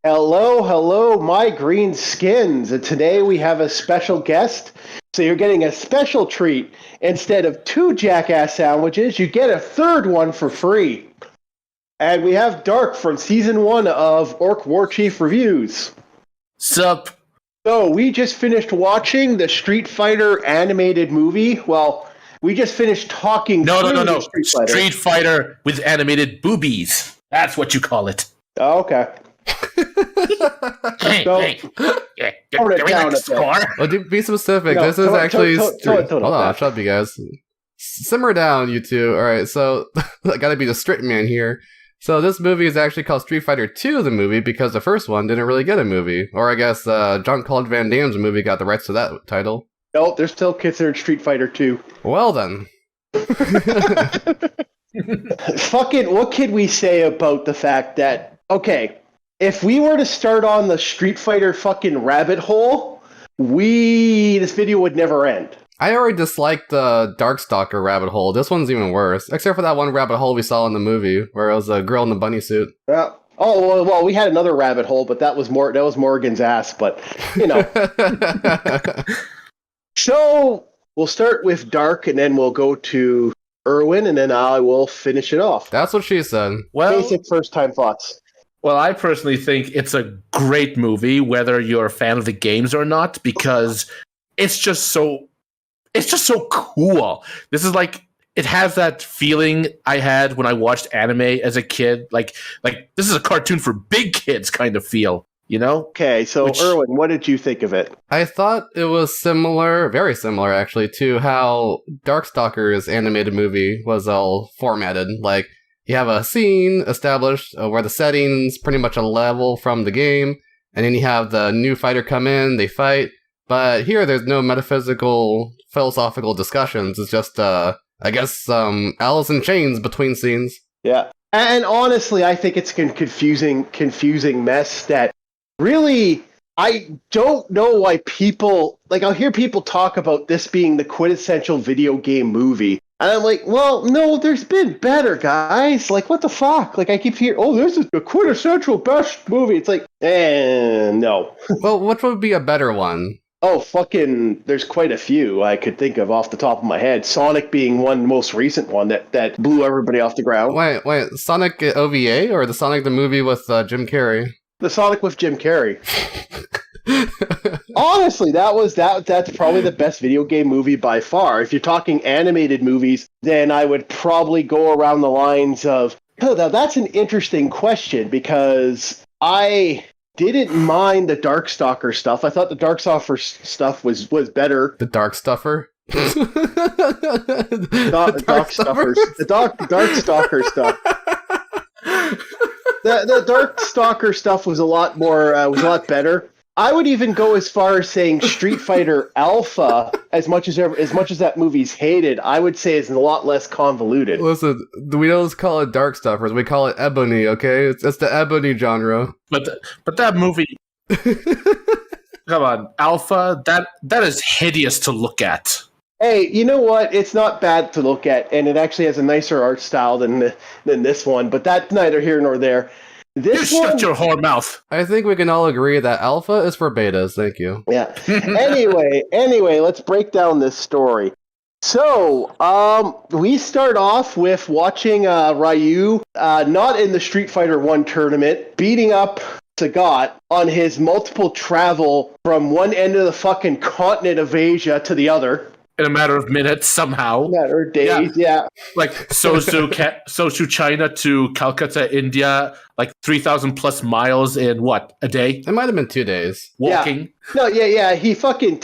Hello, hello, my green skins. And today we have a special guest. So you're getting a special treat. Instead of 2 jackass sandwiches, you get a third one for free. And we have Dark from season 1 of Orc War Chief Reviews. Sup? So we just finished watching the Street Fighter animated movie. Well, we just finished talking No. Street Fighter. Street Fighter with animated boobies. That's what you call it. Oh, okay. Hey. Yeah, Hold it can we down like the a bit. score? Well, to be specific, No, this is actually... hold Hold on, shut up, you guys. Simmer down, you two. Alright, so I gotta be the strict man here. So this movie is actually called Street Fighter 2, the movie, because the first one didn't really get a movie. Or I guess Jean-Claude Van Damme's movie got the rights to that title. No, they're still considered Street Fighter 2. Well then. Fucking, what could we say about the fact that, okay, if we were to start on the Street Fighter fucking rabbit hole, this video would never end. I already disliked the Darkstalker rabbit hole. This one's even worse. Except for that one rabbit hole we saw in the movie, where it was a girl in the bunny suit. Well, we had another rabbit hole, but that was Morgan's ass, but, you know. So, we'll start with Dark, and then we'll go to Erwin, and then I will finish it off. That's what she said. Well, Basic first-time thoughts. Well, I personally think it's a great movie, whether you're a fan of the games or not, because it's just so cool. This is like, it has that feeling I had when I watched anime as a kid. Like this is a cartoon for big kids kind of feel, you know? Okay, so Erwin, what did you think of it? I thought it was similar, very similar actually, to how Darkstalker's animated movie was all formatted. Like, you have a scene established where the setting's pretty much a level from the game, and then you have the new fighter come in, they fight. But here, there's no metaphysical, philosophical discussions. It's just, I guess, Alice in Chains between scenes. Yeah. And honestly, I think it's a confusing mess that really, I don't know why people, like, I'll hear people talk about this being the quintessential video game movie. And I'm like, well, no, there's been better, guys. Like, what the fuck? Like, I keep hearing, this is the quintessential best movie. It's like, no. Well, which would be a better one? Oh, fucking, there's quite a few I could think of off the top of my head. Sonic being one most recent one that blew everybody off the ground. Wait, Sonic OVA or the Sonic the movie with Jim Carrey? The Sonic with Jim Carrey. Honestly, that's probably the best video game movie by far. If you're talking animated movies, then I would probably go around the lines of, that's an interesting question, because I didn't mind the Darkstalker stuff. I thought the Darkstalker stuff was better. The Darkstuffer? The Darkstalker stuff. The Darkstalker stuff was a lot better. I would even go as far as saying Street Fighter Alpha, as much as that movie's hated, I would say is a lot less convoluted. Listen, we don't call it Darkstuffers, we call it Ebony, okay? It's the Ebony genre. But that movie, come on, Alpha, that is hideous to look at. Hey, you know what? It's not bad to look at, and it actually has a nicer art style than this one, but that's neither here nor there. Shut your whore mouth. I think we can all agree that Alpha is for betas, thank you. Yeah. Anyway, let's break down this story. So, we start off with watching Ryu, not in the Street Fighter 1 tournament, beating up Sagat on his multiple travel from one end of the fucking continent of Asia to the other. In a matter of minutes, somehow. Matter of days, yeah. Like Sosu, China to Calcutta, India, like 3,000 plus miles in what, a day? It might have been 2 days. Walking. Yeah. He fucking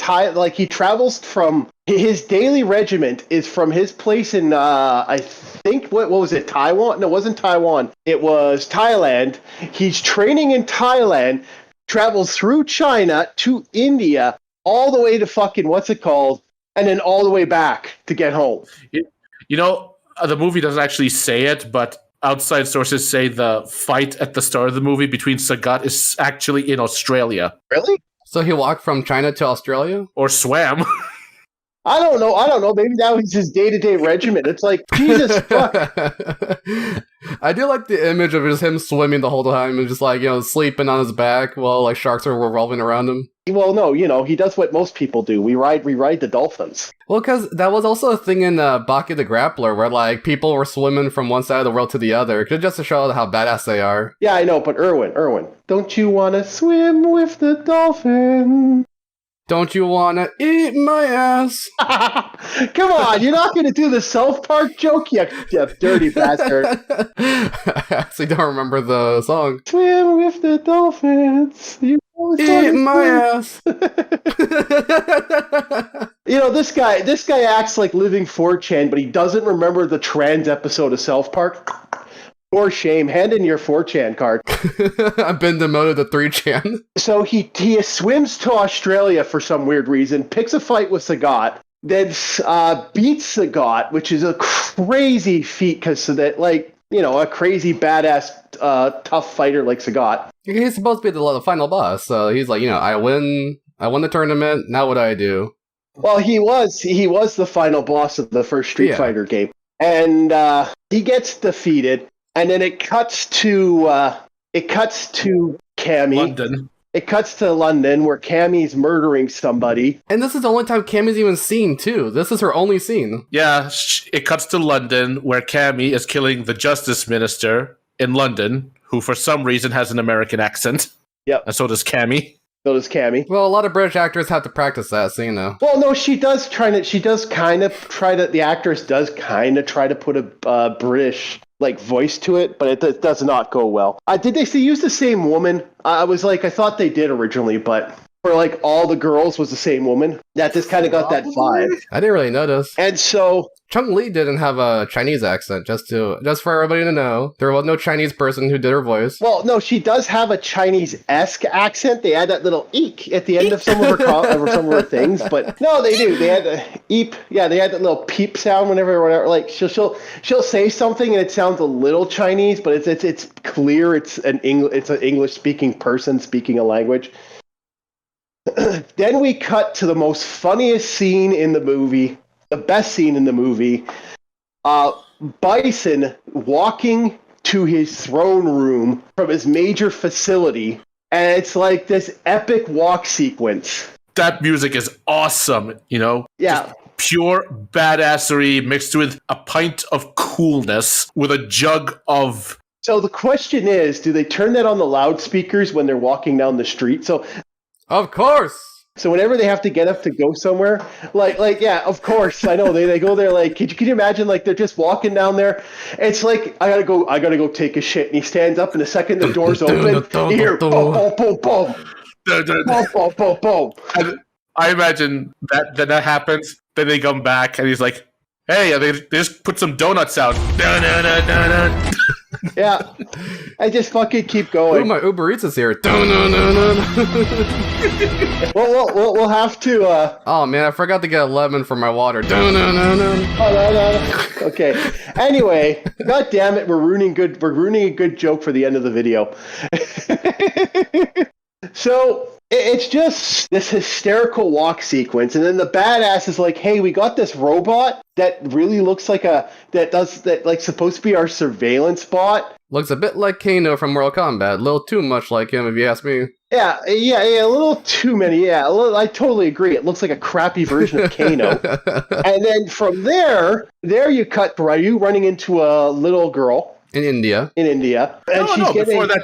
he travels from his daily regiment is from his place in I think what was it, Taiwan? No, it wasn't Taiwan. It was Thailand. He's training in Thailand, travels through China to India, all the way to fucking what's it called? And then all the way back to get home. You know, the movie doesn't actually say it, but outside sources say the fight at the start of the movie between Sagat is actually in Australia. Really? So he walked from China to Australia? Or swam. I don't know. Maybe that was his day-to-day regimen. It's like, Jesus fuck. I do like the image of just him swimming the whole time and just like, sleeping on his back while like sharks are revolving around him. Well, no, he does what most people do. We ride the dolphins. Well, because that was also a thing in Baki the Grappler where like people were swimming from one side of the world to the other, just to show how badass they are. Yeah, I know, but Erwin, don't you want to swim with the dolphin? Don't you wanna eat my ass? Come on, you're not going to do the South Park joke, you dirty bastard. I actually don't remember the song. Swim with the dolphins. You eat my ass. This guy acts like living 4chan, but he doesn't remember the trans episode of South Park. For shame, hand in your 4chan card. I've been demoted to 3chan. So he swims to Australia for some weird reason, picks a fight with Sagat, then beats Sagat, which is a crazy feat because a crazy badass tough fighter like Sagat. He's supposed to be the final boss, so he's like, I won the tournament. Now what do I do? Well, he was the final boss of the first Street Fighter game, and he gets defeated. And then it cuts to Cammy. London. It cuts to London where Cammy's murdering somebody. And this is the only time Cammy's even seen, too. This is her only scene. Yeah, it cuts to London where Cammy is killing the Justice Minister in London, who for some reason has an American accent. Yep. And so does Cammy. Well, a lot of British actors have to practice that scene, though. Well, no, the actress does kind of try to put a British voice to it, but it does not go well. Did they use the same woman? I thought they did originally, but for all the girls was the same woman. That just kind of got that vibe. I didn't really notice. And so Chung Lee didn't have a Chinese accent, just for everybody to know. There was no Chinese person who did her voice. Well, no, she does have a Chinese-esque accent. They add that little eek at the end of some of her things, but no, they do. They had the eep. Yeah, they had that little peep sound whenever. She'll say something and it sounds a little Chinese, but it's clear it's an English-speaking person speaking a language. Then we cut to the most funniest scene in the movie, the best scene in the movie. Bison walking to his throne room from his major facility, and it's like this epic walk sequence. That music is awesome, Yeah. Just pure badassery mixed with a pint of coolness with a jug of... So the question is, do they turn that on the loudspeakers when they're walking down the street? Of course. So whenever they have to get up to go somewhere, yeah, of course, I know they go there. Can you imagine? They're just walking down there. It's like I gotta go take a shit, and he stands up, and the second the doors open, you hear boom, boom, boom, boom, boom, boom, boom, boom. I imagine that happens. Then they come back, and he's like, "Hey, they just put some donuts out." Yeah, I just fucking keep going. Ooh, my Uber Eats is here. We'll have to. Oh man, I forgot to get a lemon for my water. Okay. Anyway, god damn it, we're ruining a good joke for the end of the video. So it's just this hysterical walk sequence, and then the badass is like, "Hey, we got this robot that really looks like supposed to be our surveillance bot. Looks a bit like Kano from Mortal Kombat. A little too much like him, if you ask me." Yeah, a little too many. Yeah, I totally agree. It looks like a crappy version of Kano. And then from there you cut to you running into a little girl. In India. And before that,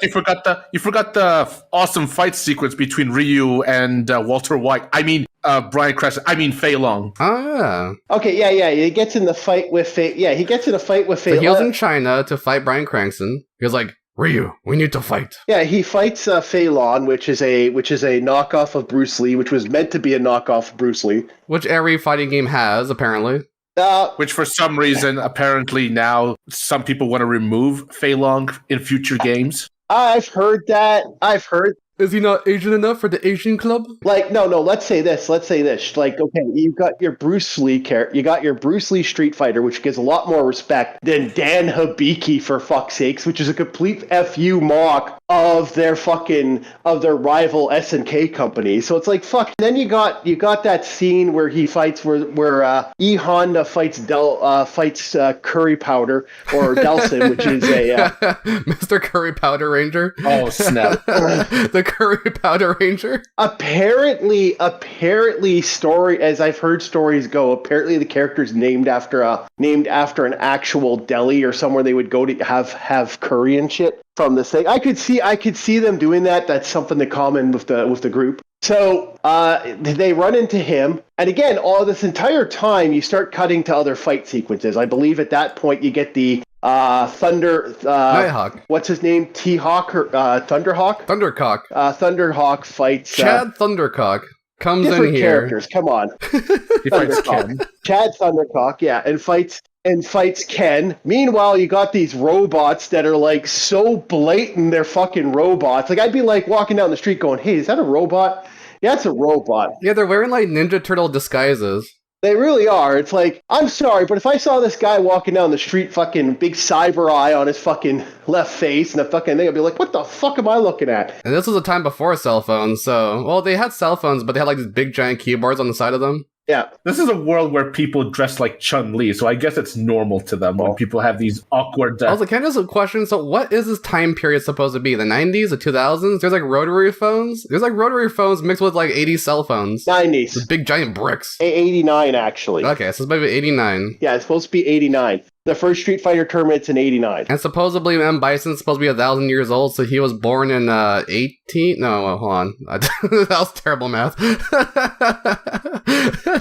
you forgot the awesome fight sequence between Ryu and Walter White. I mean, Bryan Cranston. I mean, Fei Long. Oh, yeah. Okay, yeah. He gets in the fight with Fei. Yeah, he gets in a fight with Fei. So he was in China to fight Bryan Cranston. He was like, "Ryu, we need to fight." Yeah, he fights Fei Long, which is a knockoff of Bruce Lee, which was meant to be a knockoff of Bruce Lee. Which every fighting game has, apparently. Which for some reason, apparently now, some people want to remove Fei Long in future games. I've heard that. Is he not Asian enough for the Asian club? No. Let's say this. Okay, you got your Bruce Lee you got your Bruce Lee Street Fighter, which gets a lot more respect than Dan Hibiki, for fuck's sakes, which is a complete FU mock of their rival SNK company. So it's like fuck. And then you got that scene where he fights where E Honda fights Curry Powder or Delson, which is a Mr. Curry Powder Ranger. Oh snap! The Curry Powder Ranger. Apparently, story as I've heard stories go. Apparently, the character's named after an actual deli or somewhere they would go to have curry and shit from this thing. I could see them doing that. That's something in common with the group. So they run into him, and again, all this entire time, you start cutting to other fight sequences. I believe at that point you get the Nighthawk. What's his name? T-Hawk or Thunderhawk? Thundercock. Thunderhawk fights Chad Thundercock comes in different here. characters. Come on, He fights Ken. Chad Thundercock, yeah, and fights Ken. Meanwhile, you got these robots that are like so blatant they're fucking robots. Like I'd be like walking down the street going, "Hey, is that a robot?" Yeah, it's a robot. Yeah, they're wearing like Ninja Turtle disguises. They really are. It's like, I'm sorry, but if I saw this guy walking down the street, fucking big cyber eye on his fucking left face and a fucking thing, I'd be like, what the fuck am I looking at? And this was a time before cell phones, so... Well, they had cell phones, but they had like these big giant keyboards on the side of them. Yeah. This is a world where people dress like Chun-Li, so I guess it's normal to them when people have these awkward... Also, can I just question, so what is this time period supposed to be? The 90s? The 2000s? There's like rotary phones? There's like rotary phones mixed with like 80s cell phones. 90s. The big giant bricks. 89, actually. Okay, so it's maybe 89. Yeah, it's supposed to be 89. The first Street Fighter tournament's in 89. And supposedly M. Bison's supposed to be 1,000 years old, so he was born in 18... No, well, hold on. That was terrible math.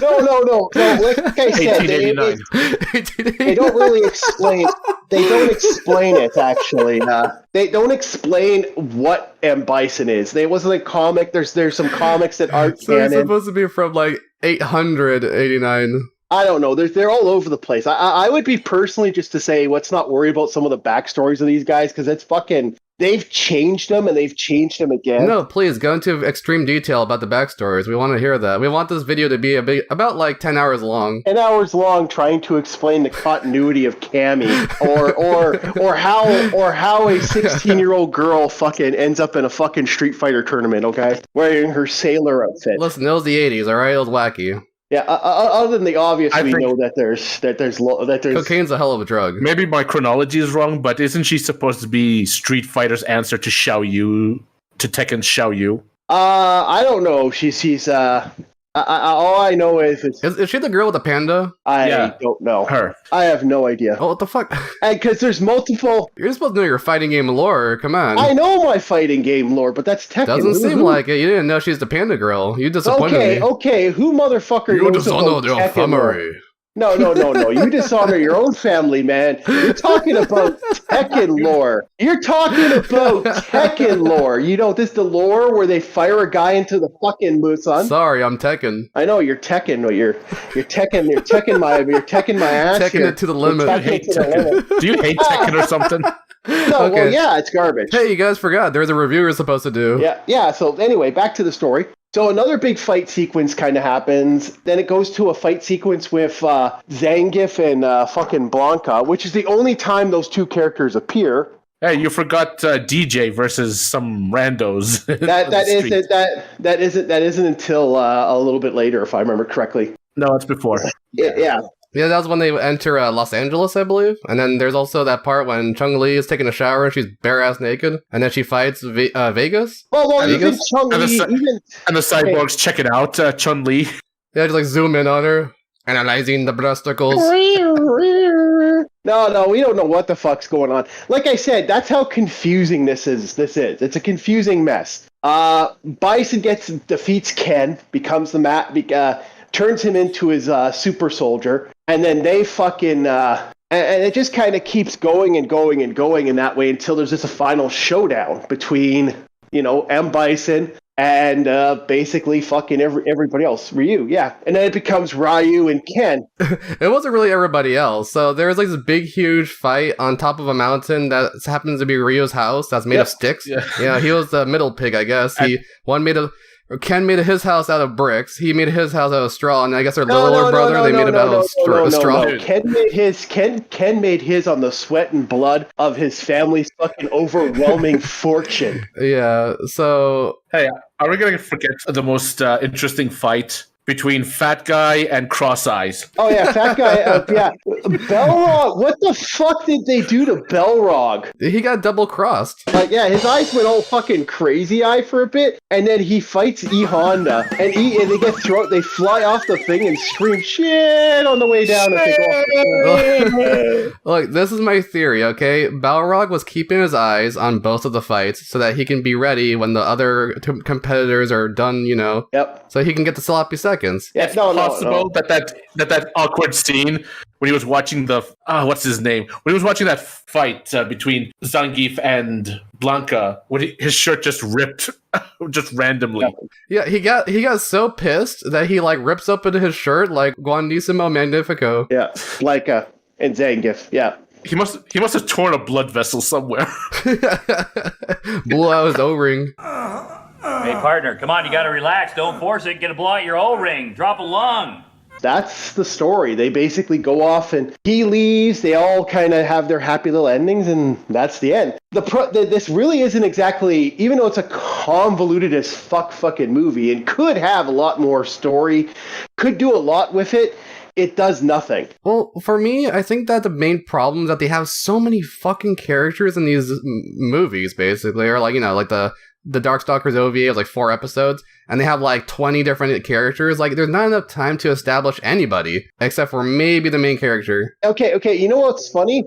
No. Like I said, 1889. they don't really explain. They don't explain it, actually. They don't explain what M. Bison is. There wasn't a comic. There's some comics that aren't So he's canon. supposed to be from like 889. I don't know. They're all over the place. I would be personally just to say, let's not worry about some of the backstories of these guys because it's fucking. They've changed them and they've changed them again. No, please go into extreme detail about the backstories. We want to hear that. We want this video to be about like 10 hours long. 10 hours long trying to explain the continuity of Cammy or how a 16-year-old girl fucking ends up in a fucking Street Fighter tournament, okay? Wearing her sailor outfit. Listen, it was the 80s, alright? It was wacky. Yeah, other than the obvious, we think- know that there's Cocaine's a hell of a drug. Maybe my chronology is wrong, but isn't she supposed to be Street Fighter's answer to Xiao Tekken's Xiao Yu? I don't know. She's all I know is Is she the girl with the panda? I don't know. Her. I have no idea. Oh, what the fuck? Because there's multiple. You're supposed to know your fighting game lore. Come on. I know my fighting game lore, but that's Tekken. Doesn't seem like it. You didn't know she's the panda girl. You disappointed me. Okay. Who motherfucker You knows dishonor about your Tekken lore? family. No. You dishonor your own family, man. You're talking about Tekken lore. You're talking about Tekken lore. You know, this the lore where they fire a guy into the fucking Musan. Sorry, I'm Tekken. I know you're Tekken, but you're Tekken my ass. Tekken You're- it to the you're limit. Tekken to the limit. Do you hate Tekken or something? No, Okay. well, yeah, it's garbage. Hey, you guys forgot. There's a review you're supposed to do. Yeah. So anyway, back to the story. So another big fight sequence kind of happens. Then it goes to a fight sequence with Zangief and fucking Blanca, which is the only time those two characters appear. Hey, you forgot DJ versus some randos. That isn't until a little bit later, if I remember correctly. No, it's before. Yeah. Yeah, that was when they enter Los Angeles, I believe. And then there's also that part when Chun-Li is taking a shower and she's bare-ass naked. And then she fights Vegas. Well, even Vegas? Chun-Li, And the cyborgs check it out, Chun-Li. Yeah, just like zoom in on her, analyzing the breasticles. No, we don't know what the fuck's going on. Like I said, that's how confusing this is. It's a confusing mess. Bison defeats Ken, becomes the turns him into his super soldier, and then they fucking and it just kind of keeps going and going and going in that way until there's just a final showdown between M. Bison and basically fucking everybody else. Ryu, yeah. And then it becomes Ryu and Ken. It wasn't really everybody else. So there was like this big, huge fight on top of a mountain that happens to be Ryu's house that's made of sticks. Yeah. Yeah, he was the middle pig, I guess. One made of Ken made his house out of bricks. He made his house out of straw, and I guess their No, littler brother, they made it out of straw. No. Ken made his on the sweat and blood of his family's fucking overwhelming fortune. Yeah, so... Hey, are we going to forget the most interesting fight between Fat Guy and Cross Eyes? Oh yeah, Fat Guy. Yeah, Belrog. What the fuck did they do to Belrog? He got double-crossed. Like, yeah, his eyes went all fucking crazy eye for a bit, and then he fights E Honda, and they get thrown. They fly off the thing and scream shit on the way down. As they go off the Look, this is my theory, okay? Balrog was keeping his eyes on both of the fights so that he can be ready when the other competitors are done, Yep. so he can get the sloppy seconds. Yeah, It's possible that awkward scene when he was watching the what's his name? When he was watching that fight between Zangief and Blanca, when his shirt just ripped, just randomly. Yeah, he got so pissed that he rips open his shirt like Grandissimo Magnifico. Yeah, Blanca and Zangief. Yeah. He must have torn a blood vessel somewhere. Blew out his O-ring. Hey, partner, come on, you gotta relax. Don't force it. Get a blow out your O-ring. Drop a lung. That's the story. They basically go off and he leaves. They all kind of have their happy little endings, and that's the end. This really isn't exactly, even though it's a convoluted as fucking movie and could have a lot more story, could do a lot with it. It does nothing. Well, for me, I think that the main problem is that they have so many fucking characters in these movies, basically, or the Darkstalkers OVA is 4 episodes, and they have 20 different characters. There's not enough time to establish anybody, except for maybe the main character. Okay, you know what's funny?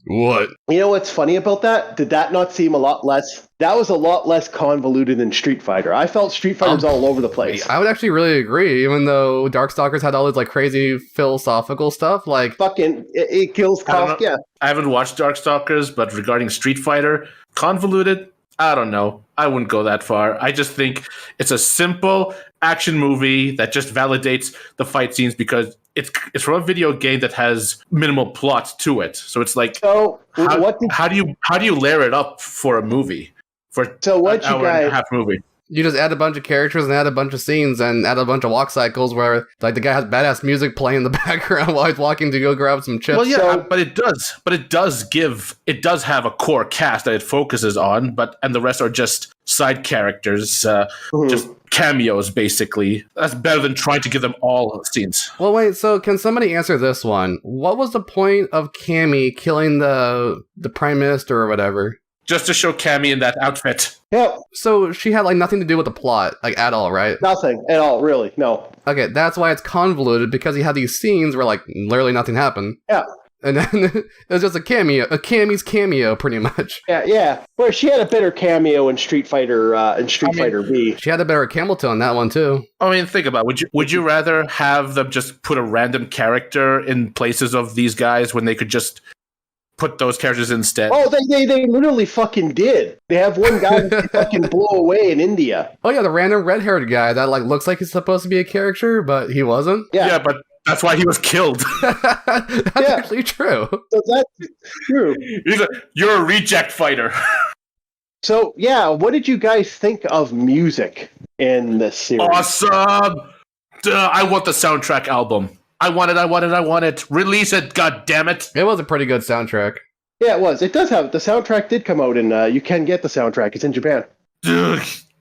What? You know what's funny about that? Did that not seem a lot less? That was a lot less convoluted than Street Fighter. I felt Street Fighter was all over the place. I would actually really agree, even though Darkstalkers had all this crazy philosophical stuff. Fucking, it kills cough, yeah. I haven't watched Darkstalkers, but regarding Street Fighter, convoluted, I don't know. I wouldn't go that far. I just think it's a simple action movie that just validates the fight scenes because it's from a video game that has minimal plot to it. So it's how do you layer it up for a movie? For an hour and a half movie. You just add a bunch of characters and add a bunch of scenes and add a bunch of walk cycles where the guy has badass music playing in the background while he's walking to go grab some chips. Well, yeah, but it does have a core cast that it focuses on, and the rest are just side characters, just cameos, basically. That's better than trying to give them all scenes. Well, wait, so can somebody answer this one? What was the point of Cammy killing the Prime Minister or whatever? Just to show Cammy in that outfit. Yeah. So she had nothing to do with the plot, at all, right? Nothing at all, really. No. Okay, that's why it's convoluted, because you had these scenes where literally nothing happened. Yeah. And then it was just a Cammy's cameo, pretty much. Yeah. Where she had a better cameo in Street Fighter, Fighter V. She had a better camel toe in that one too. I mean, think about it. Would you rather have them just put a random character in places of these guys when they could just put those characters instead? Oh, they literally fucking did. They have one guy that fucking blow away in India. Oh yeah, the random red-haired guy that looks like he's supposed to be a character, but he wasn't. Yeah, but that's why he was killed. That's actually true. So that's true. You're a reject fighter. So yeah, what did you guys think of music in this series? Awesome! I want the soundtrack album. I want it. Release it, god damn it. It was a pretty good soundtrack. Yeah, it was. It does have, the soundtrack did come out, and you can get the soundtrack. It's in Japan.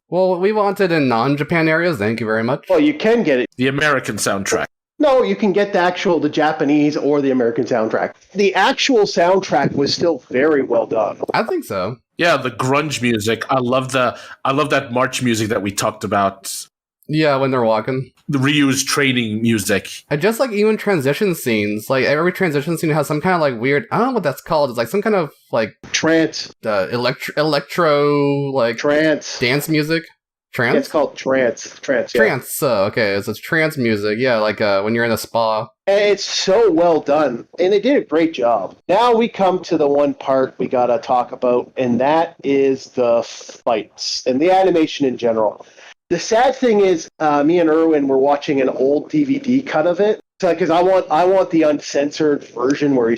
Well, we wanted in non-Japan areas. Thank you very much. Well, you can get it. The American soundtrack. No, you can get the Japanese or the American soundtrack. The actual soundtrack was still very well done. I think so. Yeah, the grunge music. I love that march music that we talked about. Yeah, when they're walking. The reused training music. I just even transition scenes. Every transition scene has some kind of weird, I don't know what that's called. It's some kind of trance. Electro trance. Dance music. Trance? It's called trance. Trance, yeah. Trance, okay. It's trance music. Yeah, when you're in a spa. And it's so well done. And they did a great job. Now we come to the one part we gotta talk about, and that is the fights and the animation in general. The sad thing is, me and Erwin were watching an old DVD cut of it. Because I want the uncensored version where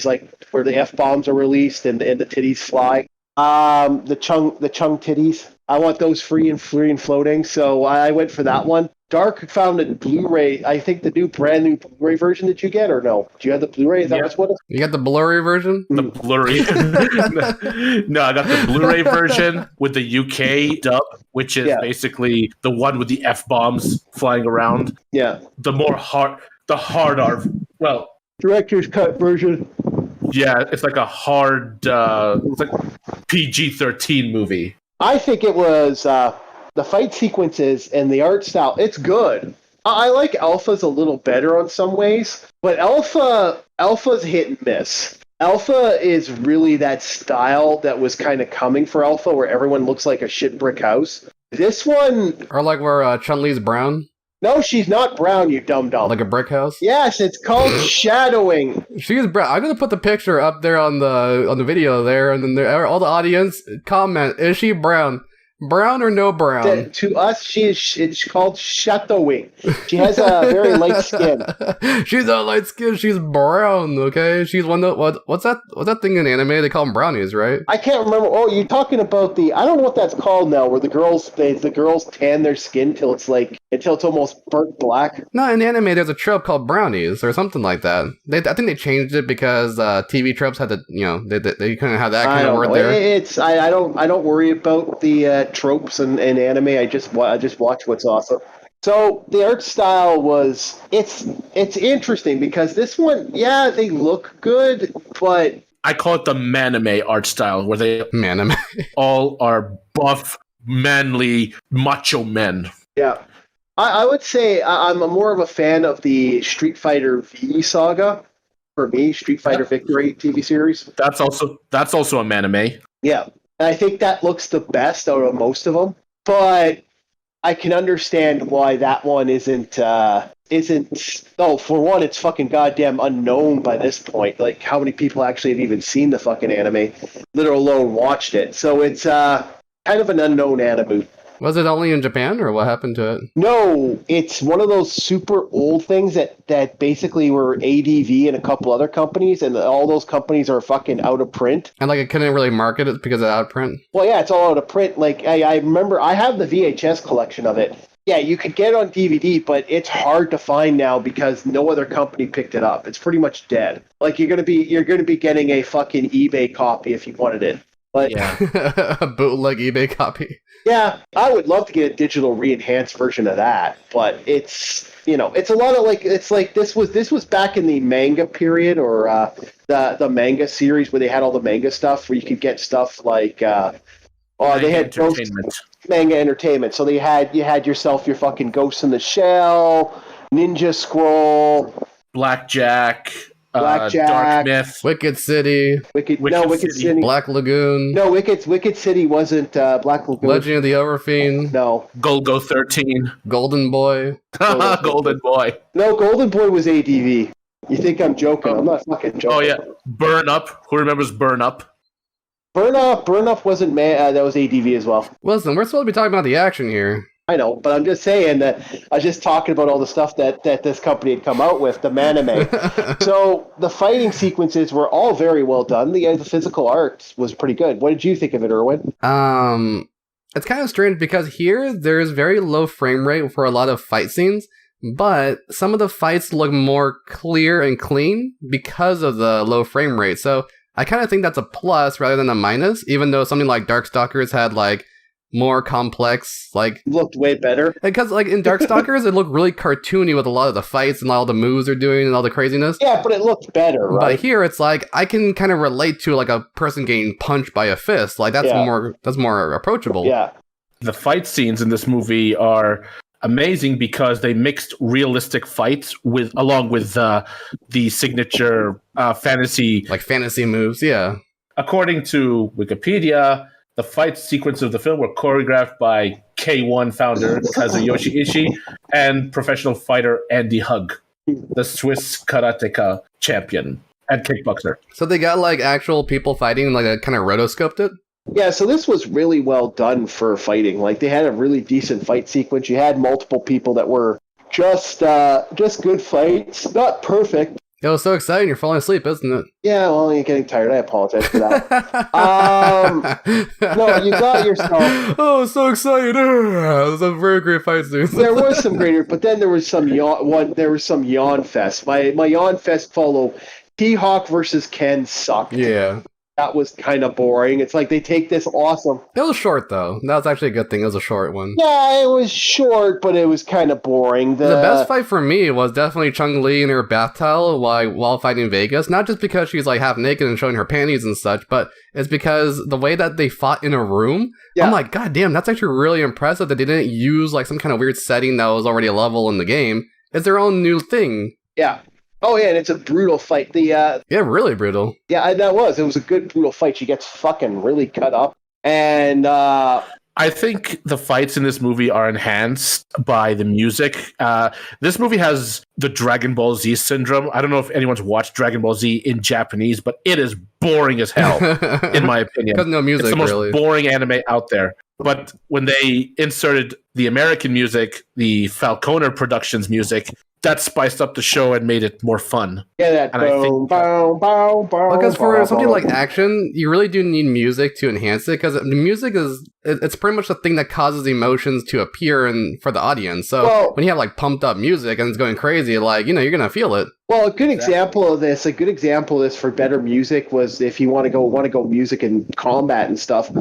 where the F-bombs are released and the titties fly. The chung titties. I want those free and floating. So I went for that one. Dark found a Blu-ray. I think the brand new Blu-ray version. Did you get or no? Do you have the Blu-ray? Is that what's what? You got the blurry version? The Blu-ray. No, I got the Blu-ray version with the UK dub, which is basically the one with the F-bombs flying around. Yeah. The hard R. Well, director's cut version. Yeah, it's like a hard, it's like PG-13 movie. I think it was the fight sequences and the art style. It's good. I like Alpha's a little better on some ways, but Alpha's hit and miss. Alpha is really that style that was kind of coming for Alpha, where everyone looks like a shit brick house. This one, or like where Chun-Li's brown. No, she's not brown, you dum-dum. Like a brick house? Yes, it's called shadowing. She is brown. I'm gonna put the picture up there on the video there, and then all the audience comment: is she brown? Brown or no brown? To us, it's called shadowing. She has a very light skin. She's not light skin. She's brown. Okay, she's one of what's that thing in anime? They call them brownies, right? I can't remember. Oh, you're talking about I don't know what that's called now, where the girls tan their skin until it's almost burnt black. No, in anime, there's a trope called brownies or something like that. I think they changed it because TV tropes had to, they couldn't have that kind of word there. I don't worry about the tropes in anime. I just watch what's awesome. So the art style it's interesting because this one, they look good, but I call it the manime art style, where they all are buff, manly, macho men. Yeah. I would say I'm more of a fan of the Street Fighter V saga. For me, Street Fighter Victory TV series. That's also a manime. Yeah. And I think that looks the best out of most of them. But I can understand why that one isn't. For one, it's fucking goddamn unknown by this point. Like, how many people actually have even seen the fucking anime, let alone watched it? So it's kind of an unknown anime. Was it only in Japan, or what happened to it? No, it's one of those super old things that basically were ADV and a couple other companies, and all those companies are fucking out of print. And it couldn't really market it because it's out of print? Well, yeah, it's all out of print. Like, I remember, I have the VHS collection of it. Yeah, you could get it on DVD, but it's hard to find now because no other company picked it up. It's pretty much dead. Like, you're gonna be getting a fucking eBay copy if you wanted it. But yeah, a bootleg eBay copy. Yeah, I would love to get a digital re-enhanced version of that, but it's it's a lot of it's like this was back in the manga period, or the manga series where they had all the manga stuff where you could get stuff like they had entertainment. Manga entertainment. So you had yourself your fucking Ghost in the Shell, Ninja Scroll, Blackjack. Dark Myth, Wicked City, Wicked City, Black Lagoon. No, Wicked City wasn't Black Lagoon. Legend of the Overfiend. No. Golgo 13, Golden Boy. Golden Boy. No, Golden Boy was ADV. You think I'm joking? I'm not fucking joking. Oh yeah, Burn Up. Who remembers Burn Up? Burn Up wasn't that was ADV as well. Listen, we're supposed to be talking about the action here. I know, but I'm just saying that I was just talking about all the stuff that this company had come out with, the manime. So the fighting sequences were all very well done. The physical art was pretty good. What did you think of it, Erwin? It's kind of strange because here there's very low frame rate for a lot of fight scenes, but some of the fights look more clear and clean because of the low frame rate. So I kind of think that's a plus rather than a minus, even though something like Darkstalkers had more complex, looked way better. Because in Darkstalkers, it looked really cartoony with a lot of the fights and all the moves they're doing and all the craziness. Yeah, but it looked better, right? But here it's I can kind of relate to a person getting punched by a fist. That's more approachable. Yeah. The fight scenes in this movie are amazing because they mixed realistic fights along with the signature fantasy moves. Yeah. According to Wikipedia, the fight sequence of the film were choreographed by K1 founder Kazuyoshi Ishii and professional fighter Andy Hug, the Swiss karateka champion and kickboxer. So they got actual people fighting, kind of rotoscoped it? Yeah, so this was really well done for fighting. They had a really decent fight sequence. You had multiple people that were just good fights, not perfect. It was so exciting, you're falling asleep, isn't it? Yeah, well, you're getting tired. I apologize for that. No, you got yourself. Oh, so excited! It was a very great fight scene. There was some greater, but then there was some yawn. There was some yawn fest. My yawn fest follow. T-Hawk versus Ken sucked. Yeah. That was kind of boring. It's like they take this awesome. It was short, though. That was actually a good thing. It was a short one. Yeah, it was short, but it was kind of boring. The best fight for me was definitely Chun-Li in her bath towel while fighting Vegas. Not just because she's like half naked and showing her panties and such, but it's because the way that they fought in a room, I'm like, God damn, that's actually really impressive that they didn't use like some kind of weird setting that was already a level in the game. It's their own new thing. Yeah. Oh yeah, and it's a brutal fight. Yeah, really brutal. Yeah, that was. It was a good brutal fight. She gets fucking really cut up, and I think the fights in this movie are enhanced by the music. This movie has the Dragon Ball Z syndrome. I don't know if anyone's watched Dragon Ball Z in Japanese, but it is boring as hell, in my opinion. Because no music, it's the most really. boring anime out there. But when they inserted the American music, the Falconer Productions music, that spiced up the show and made it more fun. Yeah, that boom, boom, boom, boom. Because for something like action, you really do need music to enhance it, because the music it's pretty much the thing that causes emotions to appear for the audience. So when you have like pumped up music and it's going crazy, like, you're going to feel it. Well, a good example of this for better music was if you want to go music and combat and stuff,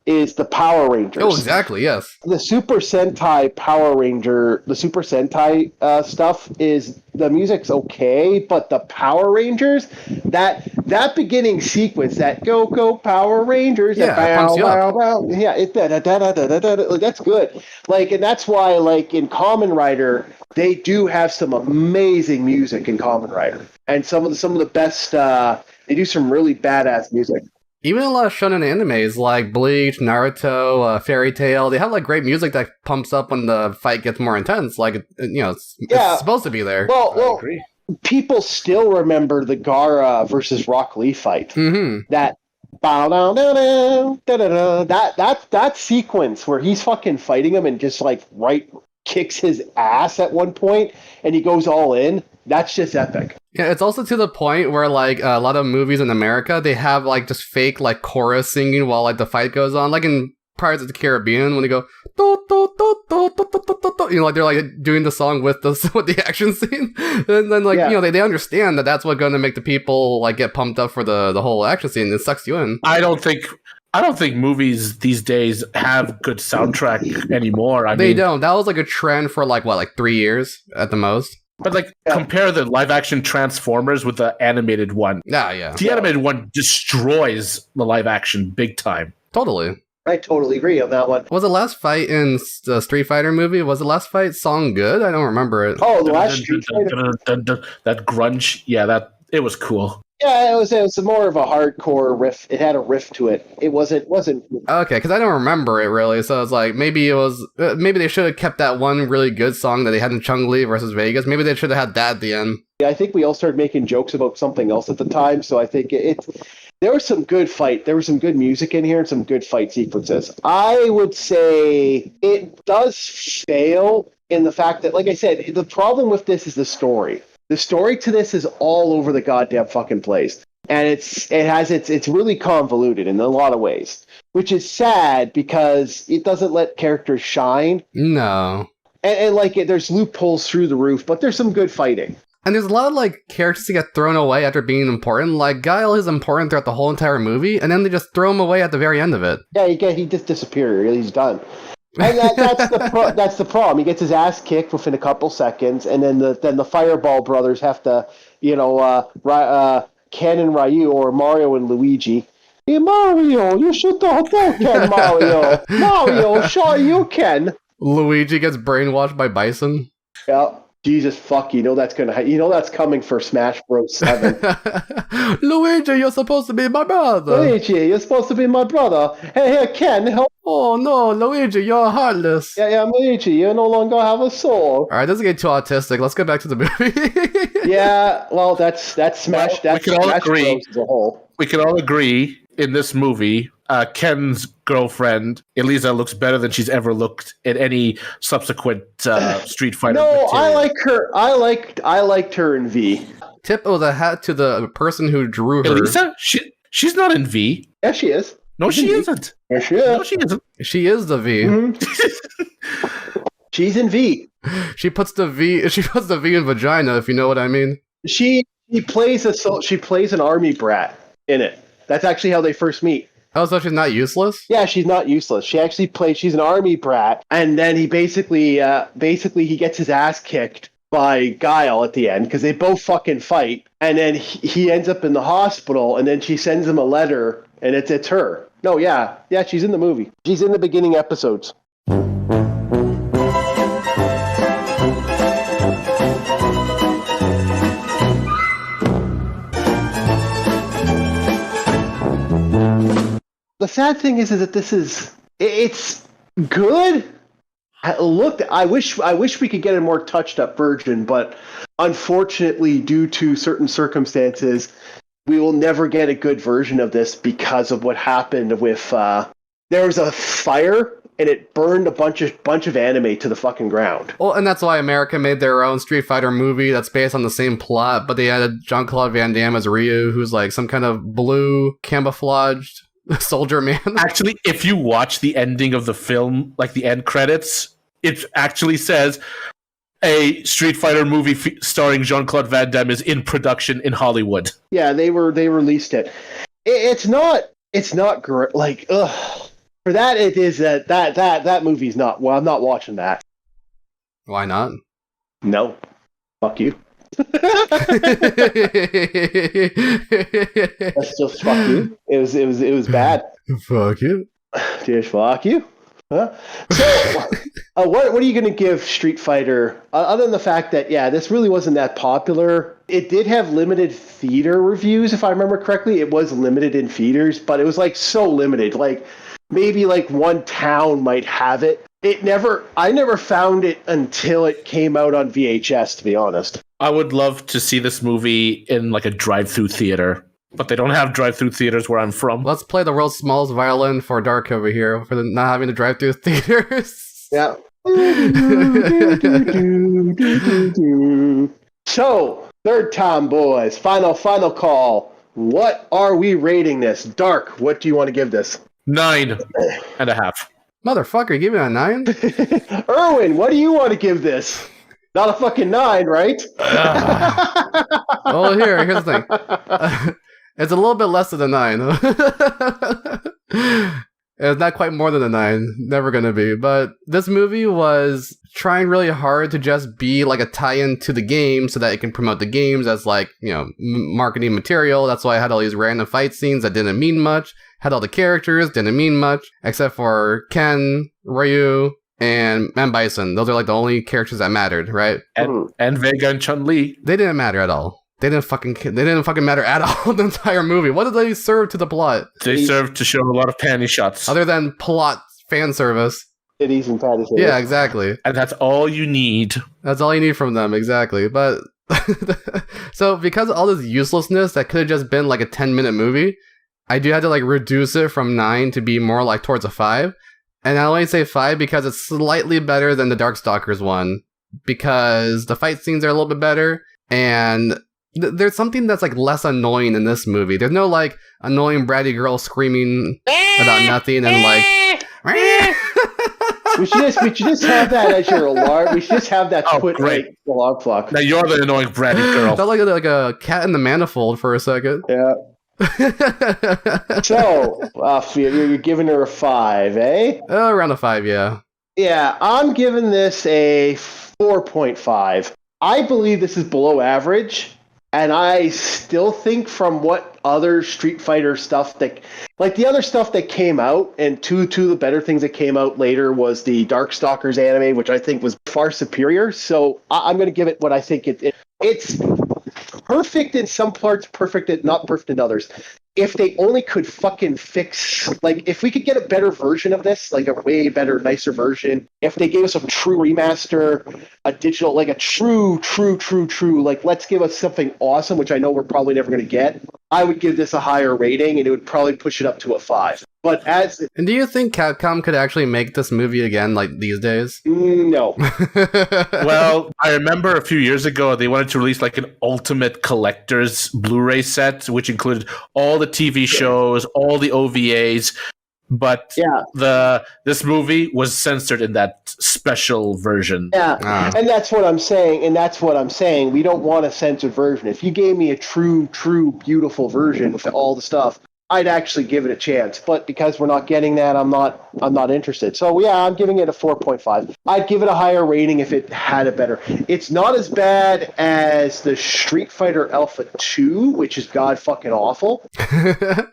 is the Power Rangers. Oh, exactly, yes. The Super Sentai Power Ranger, the Super Sentai stuff is, the music's okay, but the Power Rangers, that beginning sequence, that go Power Rangers, yeah, that it pumps you up. That's good. Like, and that's why, like, in Kamen Rider, they do have some amazing music in Kamen Rider, and some of the best. They do some really badass music. Even a lot of shonen animes like Bleach, Naruto, Fairy Tail, they have like great music that pumps up when the fight gets more intense. Like, it's supposed to be there. Well, people still remember the Gaara versus Rock Lee fight. Mm-hmm. That that sequence where he's fucking fighting him and just like kicks his ass at one point and he goes all in. That's just epic. Yeah, it's also to the point where like a lot of movies in America, they have like just fake like chorus singing while like the fight goes on, like in Pirates of the Caribbean when they go do, do, do, do, do, do, do, do, like they're like doing the song with the action scene, and then like they understand that that's what's going to make the people like get pumped up for the whole action scene. It sucks you in. I don't think movies these days have good soundtrack anymore. I mean, don't. That was like a trend for like 3 years at the most. But compare the live action Transformers with the animated one. Yeah. The animated one destroys the live action big time. Totally. I totally agree on that one. Was the last fight in the Street Fighter movie, was the last fight song good? I don't remember it. Oh, the last Street Fighter. That grunge, it was cool. Yeah, it was more of a hardcore riff. It had a riff to it. It wasn't. Okay, because I don't remember it really. So it's like maybe they should have kept that one really good song that they had in Chun-Li versus Vegas. Maybe they should have had that at the end. Yeah, I think we all started making jokes about something else at the time. So I think there was some good fight. There was some good music in here and some good fight sequences. I would say it does fail in the fact that, like I said, the problem with this is the story. The story to this is all over the goddamn fucking place. And it's really convoluted in a lot of ways, which is sad because it doesn't let characters shine. No. And there's loopholes through the roof, but there's some good fighting. And there's a lot of like characters that get thrown away after being important. Like Guile is important throughout the whole entire movie, and then they just throw him away at the very end of it. Yeah, he just disappeared. He's done. And that's the problem. He gets his ass kicked within a couple seconds, and then the Fireball brothers have to, Ken and Ryu, or Mario and Luigi. Hey Mario, you should don't Ken Mario. Mario, sure you can. Luigi gets brainwashed by Bison. Yeah. Jesus fuck, that's coming for Smash Bros. 7. Luigi, you're supposed to be my brother. Luigi, you're supposed to be my brother. Hey, Ken, help. Oh no, Luigi, you're heartless. Yeah, Luigi, you no longer have a soul. Alright, this is getting too autistic. Let's get back to the movie. Yeah, well, that's Smash. That's Smash Bros. As a whole. We can all agree in this movie, Ken's girlfriend, Elisa, looks better than she's ever looked in any subsequent Street Fighter material. I like her. I liked her in V. tip of the hat to the person who drew her. Elisa? She's not in V. Yeah, she is. No, she isn't. Yeah, she is. No, she isn't. She is the V. Mm-hmm. She's in V. She puts the V in vagina, if you know what I mean. She plays an army brat in it. That's actually how they first meet. Oh, so she's not useless? Yeah, she's not useless. She's an army brat, and then he basically he gets his ass kicked by Guile at the end because they both fucking fight, and then he ends up in the hospital, and then she sends him a letter, and it's her. No, yeah, she's in the movie. She's in the beginning episodes. The sad thing is that it's good. I wish we could get a more touched up version, but unfortunately, due to certain circumstances, we will never get a good version of this because of what happened with there was a fire and it burned a bunch of anime to the fucking ground. Well, and that's why America made their own Street Fighter movie that's based on the same plot, but they added Jean-Claude Van Damme as Ryu, who's like some kind of blue camouflaged soldier man. Actually, if you watch the ending of the film, like the end credits, it actually says a Street Fighter movie starring Jean-Claude Van Damme is in production in Hollywood. Yeah, they released it. It's not great. Like, ugh. For that, it is that movie's not. Well, I'm not watching that. Why not? No, fuck you. That's just fuck you. It was bad. Fuck you. Just fuck you. Huh? So, what are you going to give Street Fighter? Other than the fact that this really wasn't that popular. It did have limited theater reviews, if I remember correctly. It was limited in theaters, but it was like so limited. Like maybe like one town might have it. I never found it until it came out on VHS, to be honest. I would love to see this movie in like a drive-through theater, but they don't have drive-through theaters where I'm from. Let's play the world's smallest violin for Dark over here for not having to drive through theaters. Yeah. So, third time, boys. Final call. What are we rating this? Dark, what do you want to give this? 9.5. Motherfucker, give me a 9? Erwin, what do you want to give this? Not a fucking 9, right? Well, here's the thing. It's a little bit less than a 9. It's not quite more than a 9. Never gonna be. But this movie was trying really hard to just be like a tie-in to the game so that it can promote the games as like, marketing material. That's why I had all these random fight scenes that didn't mean much. Had all the characters, didn't mean much, except for Ken, Ryu, and Bison. Those are like the only characters that mattered, right? And Vega and Chun-Li. They didn't matter at all. They didn't fucking matter at all in the entire movie. What did they serve to the plot? They served to show a lot of panty shots. Other than plot fan service. Titties and panties. Yeah, exactly. And that's all you need. That's all you need from them, exactly. But so because of all this uselessness that could have just been like a 10-minute movie, I do have to like reduce it from 9 to be more like towards a 5. And I only say 5 because it's slightly better than the Darkstalkers one. Because the fight scenes are a little bit better. And there's something that's like less annoying in this movie. There's no like annoying bratty girl screaming about nothing and like... we should just have that as your alarm. We should just have that put great. Like the alarm clock. Now you're the annoying bratty girl. Felt like a cat in the manifold for a second. Yeah. So, you're giving her a 5, eh? Around a 5, yeah. Yeah, I'm giving this a 4.5. I believe this is below average, and I still think from what other Street Fighter stuff that, like the other stuff that came out, and two of the better things that came out later was the Darkstalkers anime, which I think was far superior. So I'm going to give it what I think it's perfect in some parts, not perfect in others. If they only could fucking fix, like, if we could get a better version of this, like a way better, nicer version, if they gave us a true remaster, a digital, like a true, like, let's give us something awesome, which I know we're probably never going to get, I would give this a higher rating, and it would probably push it up to a 5. But And do you think Capcom could actually make this movie again, like these days? no. Well, I remember a few years ago they wanted to release like an ultimate collector's Blu-ray set, which included all the TV shows, all the OVAs. But this movie was censored in that special version. Yeah, and that's what I'm saying. We don't want a censored version. If you gave me a true, beautiful version with all the stuff, I'd actually give it a chance. But because we're not getting that, I'm not interested. So yeah, I'm giving it a 4.5. I'd give it a higher rating if it had a better. It's not as bad as the Street Fighter Alpha 2, which is god fucking awful.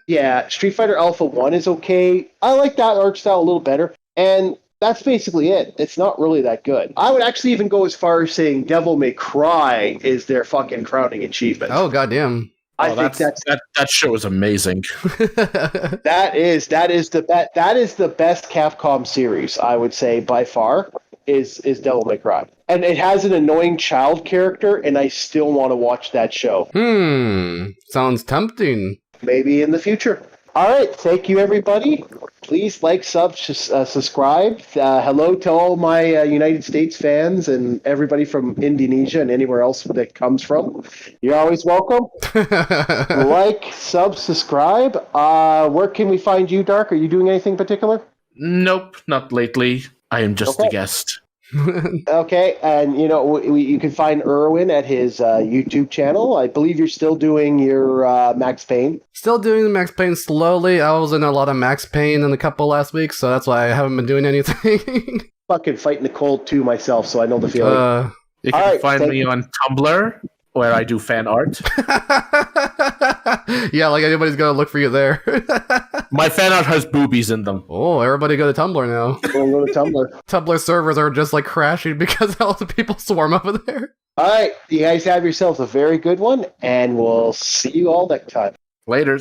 Yeah, Street Fighter Alpha 1 is okay. I like that art style a little better. And that's basically it. It's not really that good. I would actually even go as far as saying Devil May Cry is their fucking crowning achievement. Oh, goddamn. I think that show is amazing. that is the best Capcom series, I would say, by far, is Devil May Cry. And it has an annoying child character, and I still want to watch that show. Sounds tempting. Maybe in the future. All right, thank you, everybody. Please like, subscribe. Hello to all my United States fans and everybody from Indonesia and anywhere else that comes from. You're always welcome. Like, subscribe. Where can we find you, Dark? Are you doing anything particular? Nope, not lately. I am just a guest. Okay, and you can find Erwin at his YouTube channel. I believe you're still doing your Max Payne. Still doing the Max Payne slowly. I was in a lot of Max Payne in a couple last weeks, so that's why I haven't been doing anything. Fucking fighting the cold too myself, so I know the feeling. You can find me on Tumblr, where I do fan art. Yeah, like anybody's gonna look for you there. My fan art has boobies in them. Oh, everybody go to Tumblr now. Go to Tumblr. Tumblr servers are just like crashing because all the people swarm over there. All right, you guys have yourselves a very good one, and we'll see you all next time. Later.